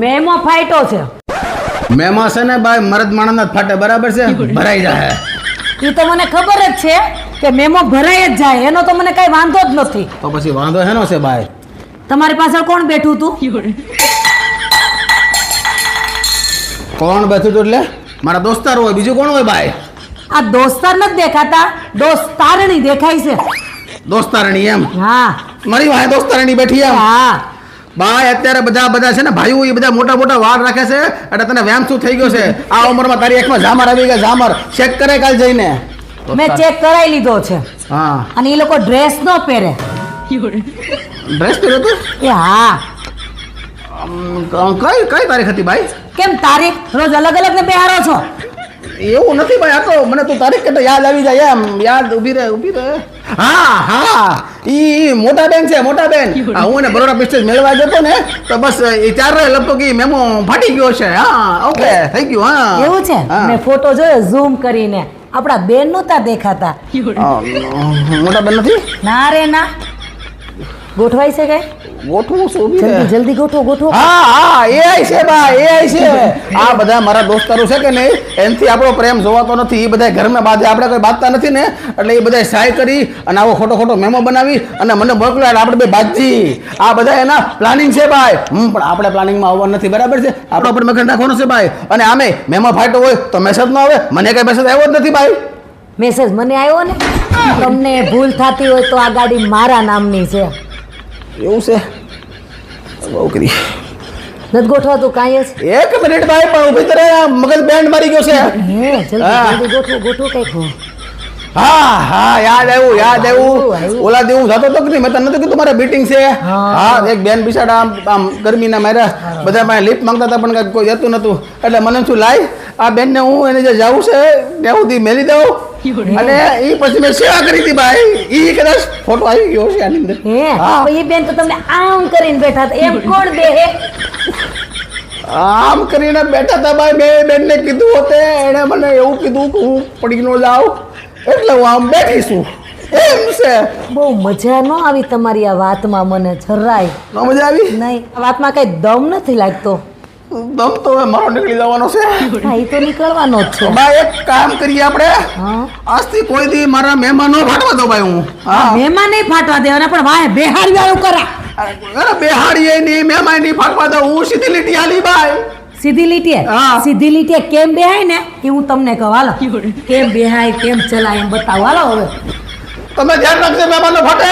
Memo ફાઈટો છે. મેમાં છે ને ભાઈ મરદ માણસ ફાટે બરાબર છે ભરાઈ જાય. એ તો મને ખબર જ છે કે મેમો ભરાઈ જ જાય, એનો તો મને કઈ વાંધો જ નથી. તો પછી વાંધો હેનો છે ભાઈ? તમારી પાછળ કોણ બેઠું તું? કોણ બેઠું હતું એટલે મારા દોસ્તાર હોય, બીજું કોણ હોય ભાઈ? આ દોસ્તાર નથી દેખાતા, દોસ્તારણી દેખાય છે. દોસ્તારણી એમ? હા મારી વાહે દોસ્તારણી બેઠી એમ? હા. ભાઈ અત્યારે બધા છે ને ભાઈઓ એ બધા મોટા મોટા વાળ રાખે છે એટલે તને વ્યામ શું થઈ ગયો છે? આ ઉંમરમાં તારી એકમાં ઝામર આવી ગયા, ઝામર ચેક કરે કાલ જઈને. મેં ચેક કરાવી લીધો છે. હા અને એ લોકો ડ્રેસ ન પહેરે. ડ્રેસ પહેર્યો તો? એ હા. કઈ કઈ તારીખ હતી ભાઈ? કેમ તારીખ રોજ અલગ અલગ ને પહેરો છો? એવું નથી ભાઈ, આ તો મને તું તારીખ કે યાદ આવી જાય એમ. યાદ ઊભી રહે. હા હા ઈ મોટા બેન છે, મોટા બેન. હું એને બરોડા પિસ્ટેજ મેળવા જતો ને તો બસ એ ચાર લગભગ ઈ મેમો ફાટી ગયો છે. હા ઓકે થઈ ગયું. હા એવું છે? હા. મેં ફોટો જોયો ઝૂમ કરીને, આપણા બેન નહોતા દેખાતા. મોટા બેન નથી? ના રે ના. ગોઠવાય છે કઈ? ગોઠવું શું ઊભી જલ્દી રહે. જલ્દી ગોઠવો. હા હા એઆઈ છે ભાઈ, એઆઈ છે. આ બધા મારા દોસ્તારો છે કે નહીં એનથી આપણો પ્રેમ જોવાતો નથી. એ બધા ઘરમાં બાંધે, આપણે કોઈ બાંધતા નથી ને એટલે એ બધા સહાય કરી અને આવો ખોટો ખોટો મેમો બનાવી અને મને મોકલાય આપણે બે બાજી. આ બધા એના પ્લાનિંગ છે ભાઈ. પણ આપણે પ્લાનિંગમાં આવવાનું નથી બરાબર છે. આપણો પર મગજ નાખવાનો છે ભાઈ. અને આમે મેમો ફાટ્યો હોય તો મેસેજ ન આવે. મને કઈ મેસેજ આવ્યો જ નથી ભાઈ. મેસેજ મને આવ્યો ને. તમને ભૂલ થતી હોય તો આ ગાડી મારા નામની છે. એવું છે? બહુ કરી. નથી ગોઠવાતું કાંઈ જ? એક મિનિટ ભાઈ પણ ઊભી તરે મગજ બેન્ડ મારી ગયો છે. હે જલ્દી જલ્દી ગોઠવો કઈક. હા હા યાદ આવ્યું આવ્યું. ઓલા દી હું જતો તો કે નહીં, મેં તને નતું કીધું મારે મીટિંગ છે. હા એક બેન બિચારા આમ ગરમીના માર્યા બધા પાસે લિફ્ટ માંગતા હતા પણ કોઈ જતું નતું એટલે મને શું લાય આ બેનને હું એને જે જવું છે ત્યાં સુધી મેલી દઉં અને એ પછી મેં સેવા કરી હતી ભાઈ. એ કદાચ ફોટો આવી ગયો છે આની અંદર. હે હા. એ બેન તો તમને આમ કરીને બેઠા હતા, એમ કોણ બેહે? આમ કરીને બેઠા હતા ભાઈ. મેં બેનને કીધું હોતે એણે મને એવું કીધું કે હું પડી ન જાઉં એટલે હું આમ બેઠી છું એમ છે. બહુ મજા ન આવી તમારી આ વાતમાં, મને જરાય ન મજા આવી? નહીં. આ વાતમાં કઈ દમ નથી લાગતો. દમ તો હવે મારો નીકળી જવાનો છે. હા એ તો નીકળવાનો જ છે. ભાઈ એક કામ કરીએ આપણે, હા આજથી કોઈ દી મારા મહેમાન નો ફાટવા દો ભાઈ. હું હા મહેમાન નહીં ફાટવા દેવાના પણ વાહ બેહાડી વાળું કરા. અરે બેહાડીએ નહીં મહેમાન નહીં ફાટવા દો. હું સીધી લીટી આલી ભાઈ. સીધી લીટીએ હા. સીધી લીટીએ કેમ બેહાય ને એ હું તમને કહું. હાલો કેમ બેહાય કેમ ચલાય એમ બતાવો. હાલો હવે તમે ધ્યાન રાખજો મહેમાન નો ફાટે.